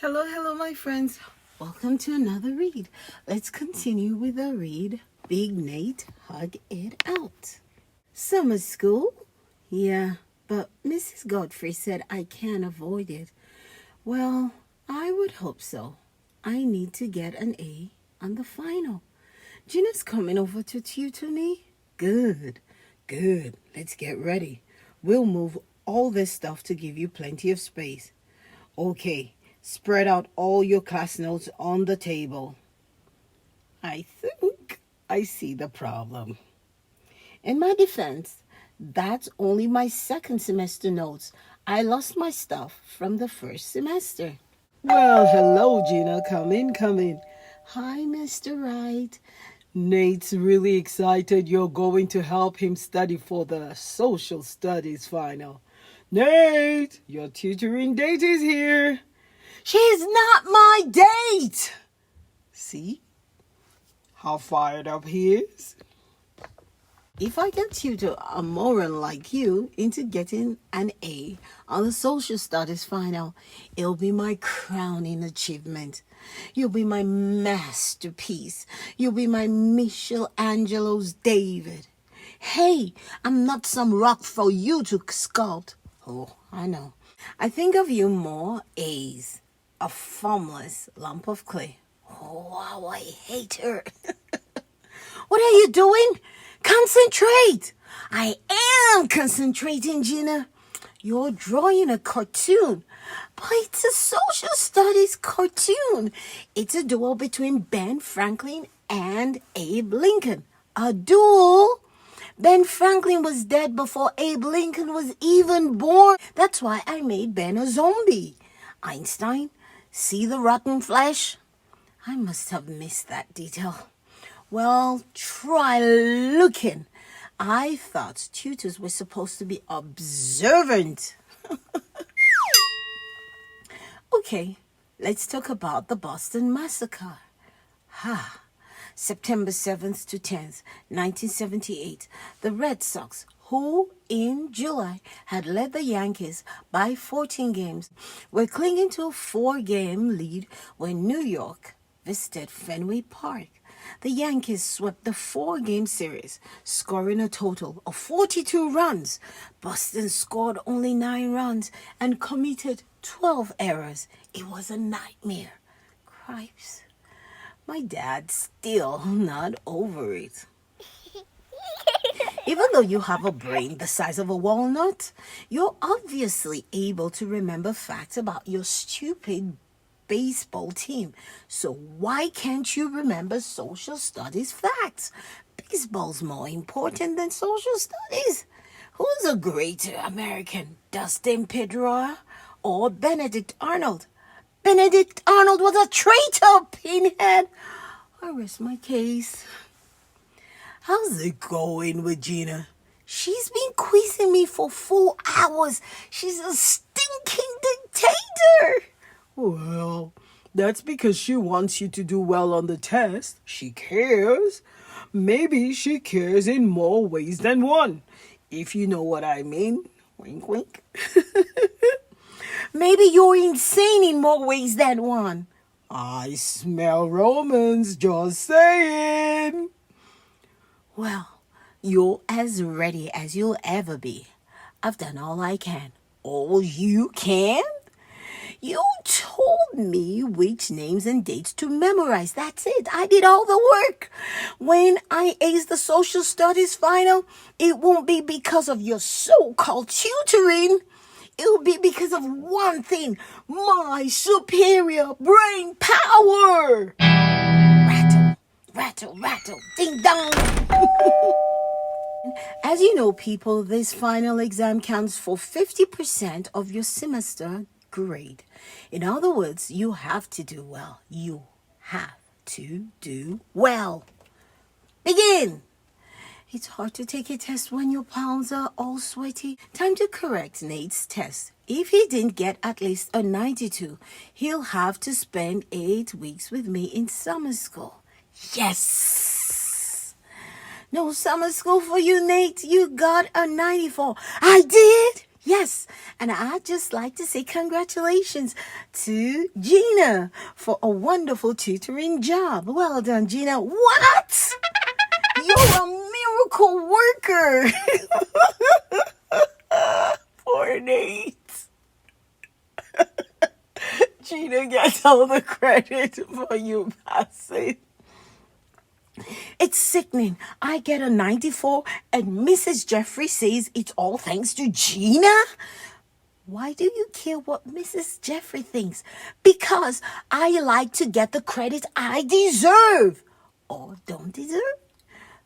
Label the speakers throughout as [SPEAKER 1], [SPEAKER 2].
[SPEAKER 1] Hello, hello, my friends. Welcome to another read. Let's continue with the read. Big Nate, hug it out. Summer school? Yeah, but Mrs. Godfrey said I can't avoid it. Well, I would hope so. I need to get an A on the final. Gina's coming over to tutor me? Good. Let's get ready. We'll move all this stuff to give you plenty of space. Okay, spread out all your class notes on the table. I think I see the problem. In my defense, that's only my second semester notes. I lost my stuff from the first semester. Well, hello, Gina. Come in. Hi, Mr. Wright. Nate's really excited you're going to help him study for the social studies final. Nate, your tutoring date is here. She's not my date! See how fired up he is? If I can tutor a moron like you into getting an A on the social studies final, it'll be my crowning achievement. You'll be my masterpiece. You'll be my Michelangelo's David. Hey, I'm not some rock for you to sculpt. Oh, I know. I think of you more A's. A formless lump of clay. Oh, I hate her. What are you doing? Concentrate. I am concentrating, Gina. You're drawing a cartoon, but it's a social studies cartoon. It's a duel between Ben Franklin and Abe Lincoln. A duel? Ben Franklin was dead before Abe Lincoln was even born. That's why I made Ben a zombie. Einstein, see the rotten flesh? I must have missed that detail. Well, try looking. I thought tutors were supposed to be observant. Okay, let's talk about the Boston Massacre. September 7th to 10th, 1978, the Red Sox, who in July had led the Yankees by 14 games, were clinging to a 4-game lead when New York visited Fenway Park. The Yankees swept the 4-game series, scoring a total of 42 runs. Boston scored only 9 runs and committed 12 errors. It was a nightmare. Cripes. My dad's still not over it. Even though you have a brain the size of a walnut, you're obviously able to remember facts about your stupid baseball team. So why can't you remember social studies facts? Baseball's more important than social studies. Who's a greater American, Dustin Pedroia or Benedict Arnold? Benedict Arnold was a traitor, Pinhead. I rest my case. How's it going with Gina? She's been quizzing me for 4 hours. She's a stinking dictator. Well, that's because she wants you to do well on the test. She cares. Maybe she cares in more ways than one, if you know what I mean. Wink, wink. Maybe you're insane in more ways than one. I smell romance, just saying. Well, you're as ready as you'll ever be. I've done all I can. All you can? You told me which names and dates to memorize. That's it. I did all the work. When I ace the social studies final, it won't be because of your so-called tutoring. It'll be because of one thing, my superior brain power. Rattle, ding dong. As you know, people, this final exam counts for 50% of your semester grade. In other words, you have to do well. You have to do well. Begin. It's hard to take a test when your palms are all sweaty. Time to correct Nate's test. If he didn't get at least a 92, he'll have to spend 8 weeks with me in summer school. Yes! No summer school for you, Nate. You got a 94. I did? Yes, and I'd just like to say congratulations to Gina for a wonderful tutoring job. Well done, Gina. What? You're a miracle worker. Poor Nate. Gina gets all the credit for you passing. It's sickening. I get a 94 and Mrs. Jeffrey says it's all thanks to Gina? Why do you care what Mrs. Jeffrey thinks? Because I like to get the credit I deserve. Or don't deserve?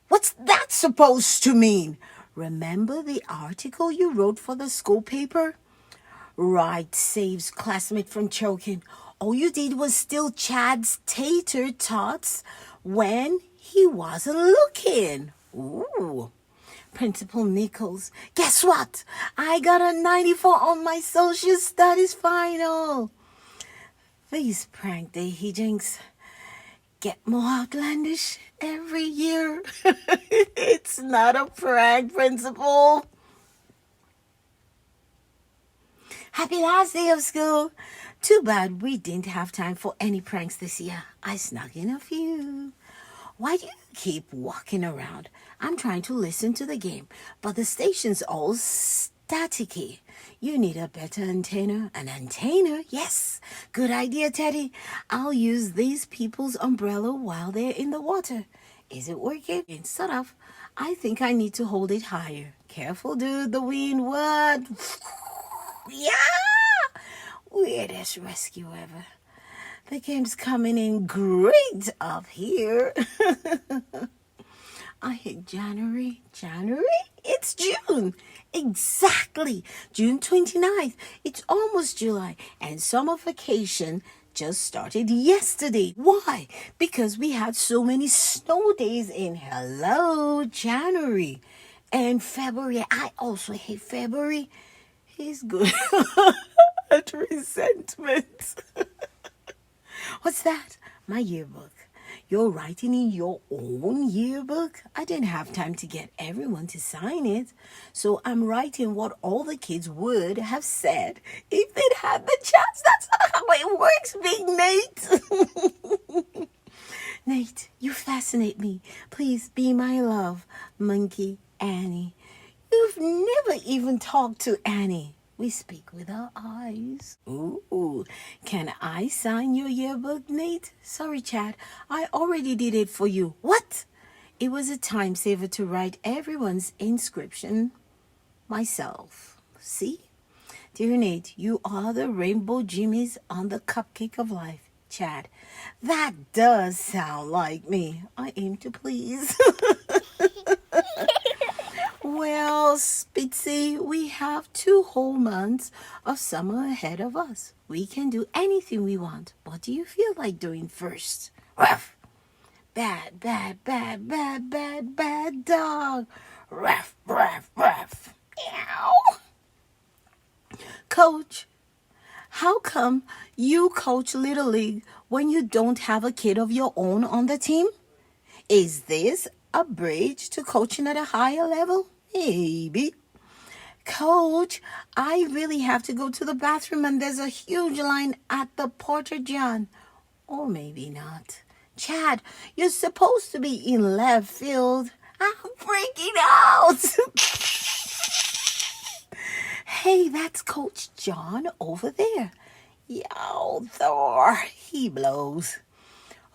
[SPEAKER 1] What's that supposed to mean? Remember the article you wrote for the school paper? Right saves classmate from choking. All you did was steal Chad's tater tots when he wasn't looking. Ooh. Principal Nichols, guess what? I got a 94 on my social studies final. These prank day hijinks get more outlandish every year. It's not a prank, Principal. Happy last day of school. Too bad we didn't have time for any pranks this year. I snuck in a few. Why do you keep walking around? I'm trying to listen to the game, but the station's all staticky. You need a better antenna. An antenna? Yes. Good idea, Teddy. I'll use these people's umbrella while they're in the water. Is it working? Sort of. I think I need to hold it higher. Careful, dude. The wind. What? Yeah! Weirdest rescue ever. The game's coming in great up here. I hate January. January? It's June. Exactly. June 29th. It's almost July. And summer vacation just started yesterday. Why? Because we had so many snow days in January. And February. I also hate February. He's good at resentment. What's that? My yearbook. You're writing in your own yearbook? I didn't have time to get everyone to sign it. So I'm writing what all the kids would have said if they'd had the chance. That's not how it works, Big Nate. Nate, you fascinate me. Please be my love, Monkey Annie. You've never even talked to Annie. We speak with our eyes. Ooh, can I sign your yearbook, Nate? Sorry, Chad. I already did it for you. What? It was a time saver to write everyone's inscription myself. See? Dear Nate, you are the rainbow jimmies on the cupcake of life. Chad, that does sound like me. I aim to please. Well, Spitzy, we have 2 whole months of summer ahead of us. We can do anything we want. What do you feel like doing first? Ruff. Bad, bad, bad, bad, bad, bad dog. Ruff, ruff, ruff. Meow. Coach, how come you coach Little League when you don't have a kid of your own on the team? Is this a bridge to coaching at a higher level? Maybe. Coach, I really have to go to the bathroom and there's a huge line at the Porter John. Or maybe not. Chad, you're supposed to be in left field. I'm freaking out. Hey, that's Coach John over there. Yow, Thor, he blows.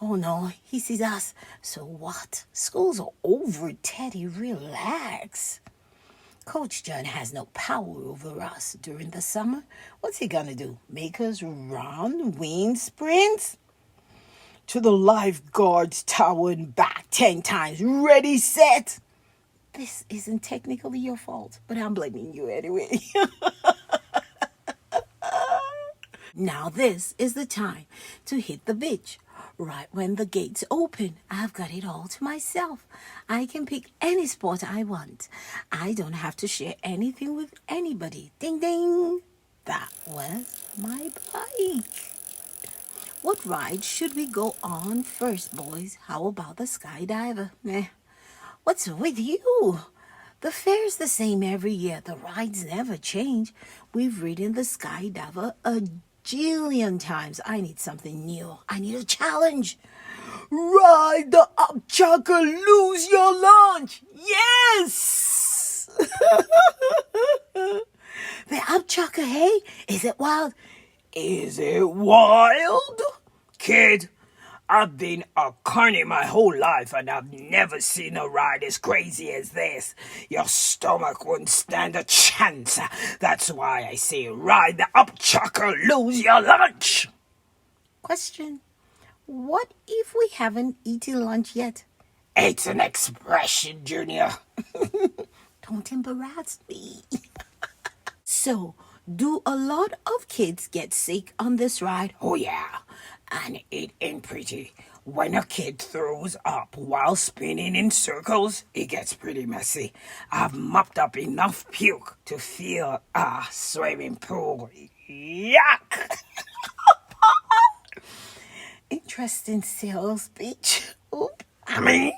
[SPEAKER 1] Oh no, he sees us. So what? School's over, Teddy. Relax. Coach John has no power over us during the summer. What's he gonna do? Make us run wind sprints? To the lifeguard's tower and back 10 times. Ready, set. This isn't technically your fault, but I'm blaming you anyway. Now this is the time to hit the beach. Right when the gates open, I've got it all to myself. I can pick any sport I want. I don't have to share anything with anybody. Ding, ding. That was my bike. What ride should we go on first, boys? How about the skydiver? What's with you? The fare's the same every year. The rides never change. We've ridden the Skydiver a jillion times. I need something new. I need a challenge. Ride the upchucker, lose your lunch. Yes! The upchucker, hey? Is it wild? Is it wild? Kid, I've been a carny my whole life and I've never seen a ride as crazy as this. Your stomach wouldn't stand a chance. That's why I say ride the upchucker, lose your lunch. Question. What if we haven't eaten lunch yet? It's an expression, Junior. Don't embarrass me. So, do a lot of kids get sick on this ride? Oh, yeah. And it ain't pretty. When a kid throws up while spinning in circles, it gets pretty messy. I've mopped up enough puke to feel a swimming pool. Yuck! Interesting sales pitch. Oop. I mean.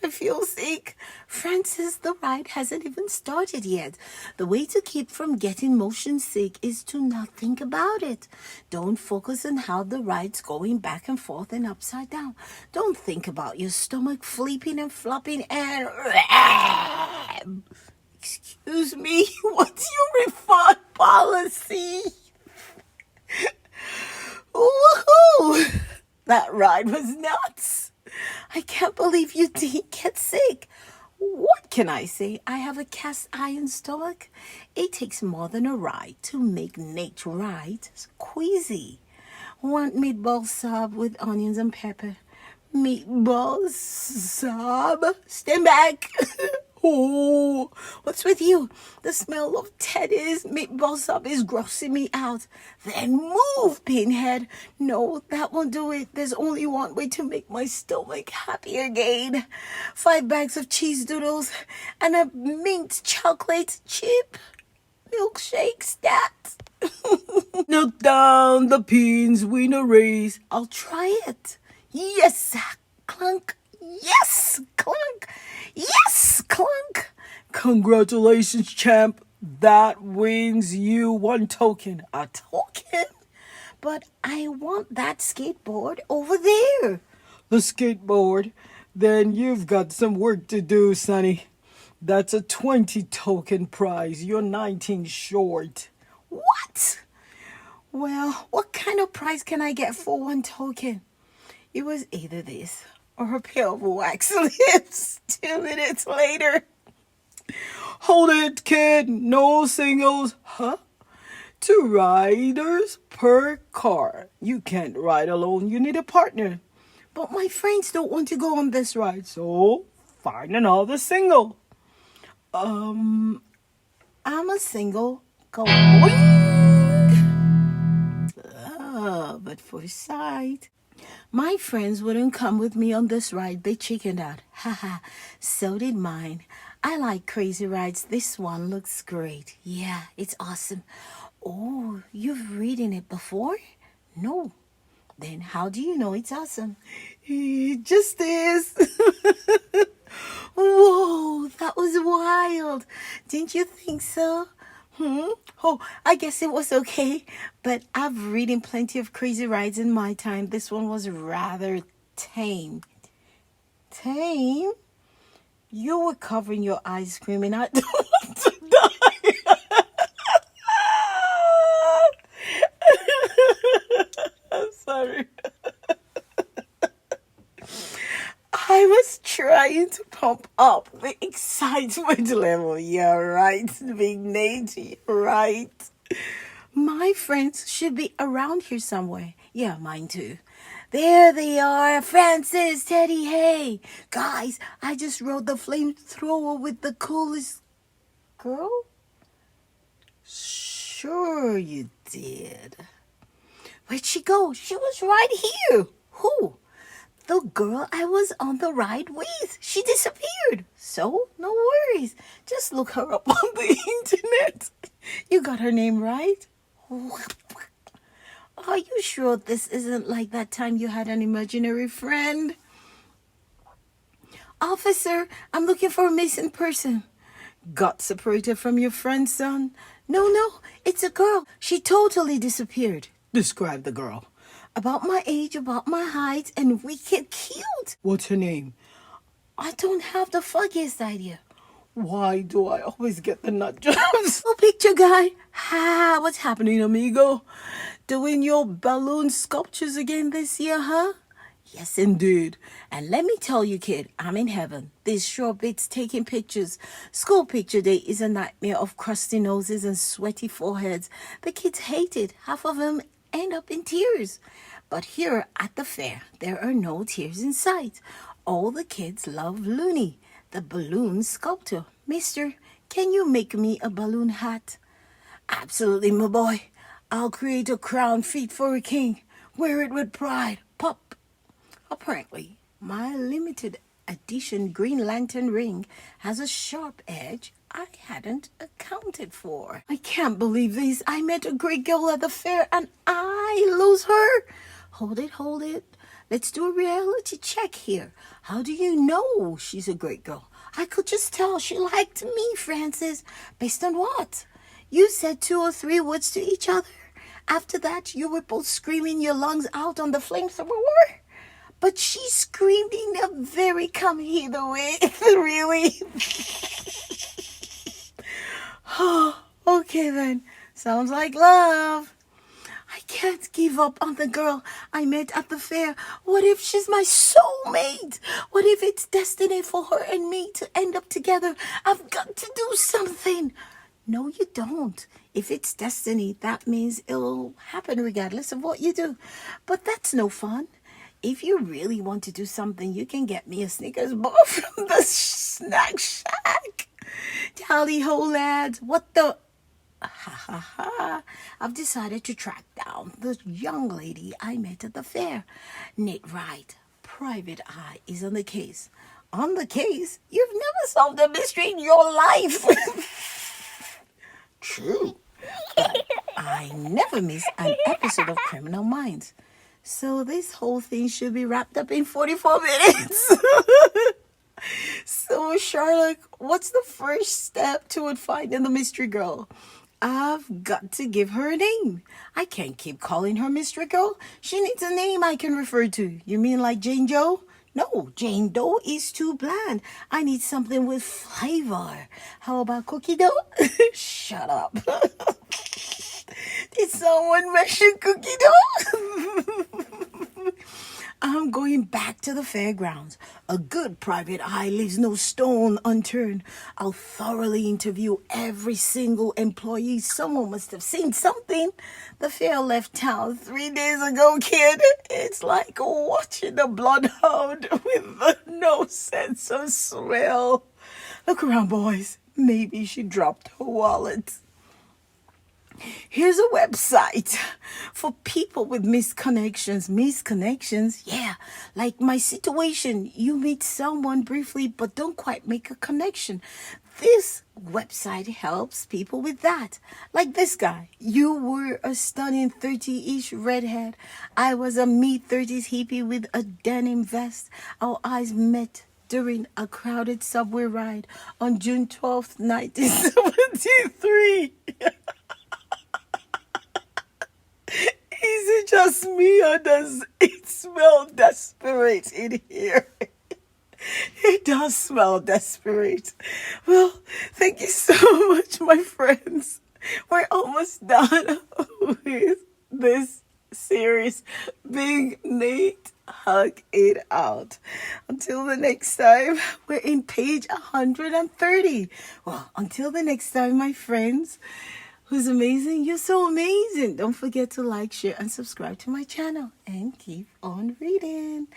[SPEAKER 1] I feel sick. Francis, the ride hasn't even started yet. The way to keep from getting motion sick is to not think about it. Don't focus on how the ride's going back and forth and upside down. Don't think about your stomach flipping and flopping and... Excuse me, what's your refund policy? Woohoo! That ride was nuts. I can't believe you didn't get sick. What can I say? I have a cast iron stomach. It takes more than a ride to make Nate ride queasy. Want meatball sub with onions and pepper. Meatball sub? Stand back. Oh, what's with you? The smell of Teddy's meatball sub is grossing me out. Then move, Pinhead. No, that won't do it. There's only one way to make my stomach happy again. 5 bags of cheese doodles and a mint chocolate chip milkshake stat. Knock down the pins, win a race. I'll try it. Yes, clunk. Yes, clunk. Yes, clunk. Congratulations, champ. That wins you 1 token. A token? But I want that skateboard over there. The skateboard? Then you've got some work to do, Sonny. That's a 20 token prize. You're 19 short. What? Well, what kind of prize can I get for 1 token? It was either this or a pair of wax lips 2 minutes later. Hold it, kid. No singles. Huh? 2 riders per car. You can't ride alone. You need a partner. But my friends don't want to go on this ride, so find another single. I'm a single. Go boing. But for sight. My friends wouldn't come with me on this ride. They chickened out. Haha, so did mine. I like crazy rides. This one looks great. Yeah, it's awesome. Oh, you've ridden it before? No. Then how do you know it's awesome? It just is. Whoa, that was wild. Didn't you think so? Oh, I guess it was okay. But I've ridden plenty of crazy rides in my time. This one was rather tame. Tame? You were covering your eyes screaming, I don't want to die. I'm sorry. I was trying to pump up the excitement level. You're right, Big Nate. You're right. My friends should be around here somewhere. Yeah, mine too. There they are. Francis, Teddy, hey. Guys, I just rode the flamethrower with the coolest girl. Sure you did. Where'd she go? She was right here. Who? The girl I was on the ride with. She disappeared. So, no worries. Just look her up on the internet. You got her name right? Are you sure this isn't like that time you had an imaginary friend? Officer, I'm looking for a missing person. Got separated from your friend, son? No, it's a girl. She totally disappeared. Describe the girl. About my age, about my height, and wicked cute. What's her name? I don't have the foggiest idea. Why do I always get the nut jobs? Oh, picture guy. What's happening, amigo? Doing your balloon sculptures again this year, huh? Yes, indeed. And let me tell you, kid, I'm in heaven. This sure beats taking pictures. School picture day is a nightmare of crusty noses and sweaty foreheads. The kids hate it. Half of them end up in tears. But here at the fair, there are no tears in sight. All the kids love Looney, the balloon sculptor. Mister, can you make me a balloon hat? Absolutely, my boy. I'll create a crown fit for a king. Wear it with pride. Pop. Apparently, my limited edition Green Lantern ring has a sharp edge I hadn't accounted for. I can't believe this. I met a great girl at the fair and I lose her. Hold it. Let's do a reality check here. How do you know she's a great girl? I could just tell she liked me, Francis. Based on what? You said 2 or 3 words to each other. After that, you were both screaming your lungs out on the flamethrower. But she screamed in a very come hither way. Really? Oh, okay then. Sounds like love. I can't give up on the girl I met at the fair. What if she's my soulmate? What if it's destiny for her and me to end up together? I've got to do something. No, you don't. If it's destiny, that means it'll happen regardless of what you do. But that's no fun. If you really want to do something, you can get me a Snickers bar from the snack shack. Tally ho, lads. What the... I've decided to track down the young lady I met at the fair. Nate Wright, private eye, is on the case. On the case? You've never solved a mystery in your life. True. But I never miss an episode of Criminal Minds. So this whole thing should be wrapped up in 44 minutes. So, Sherlock, what's the first step toward finding the mystery girl? I've got to give her a name. I can't keep calling her mystery girl. She needs a name I can refer to. You mean like Jane Doe? No, Jane Doe is too bland. I need something with flavor. How about cookie dough? Shut up. Did someone mention cookie dough? I'm going back to the fairgrounds. A good private eye leaves no stone unturned. I'll thoroughly interview every single employee. Someone must have seen something. The fair left town 3 days ago, kid. It's like watching a bloodhound with no sense of smell. Look around, boys. Maybe she dropped her wallet. Here's a website for people with misconnections. Misconnections? Yeah, like my situation. You meet someone briefly but don't quite make a connection. This website helps people with that. Like this guy. You were a stunning 30-ish redhead. I was a mid-30s hippie with a denim vest. Our eyes met during a crowded subway ride on June 12th, 1973. Is it just me or does it smell desperate in here? It does smell desperate. Well, thank you so much, my friends. We're almost done with this series. Big Nate, hug it out. Until the next time, we're in page 130. Well, until the next time, my friends. Who's amazing? You're so amazing. Don't forget to like, share, and subscribe to my channel. And keep on reading.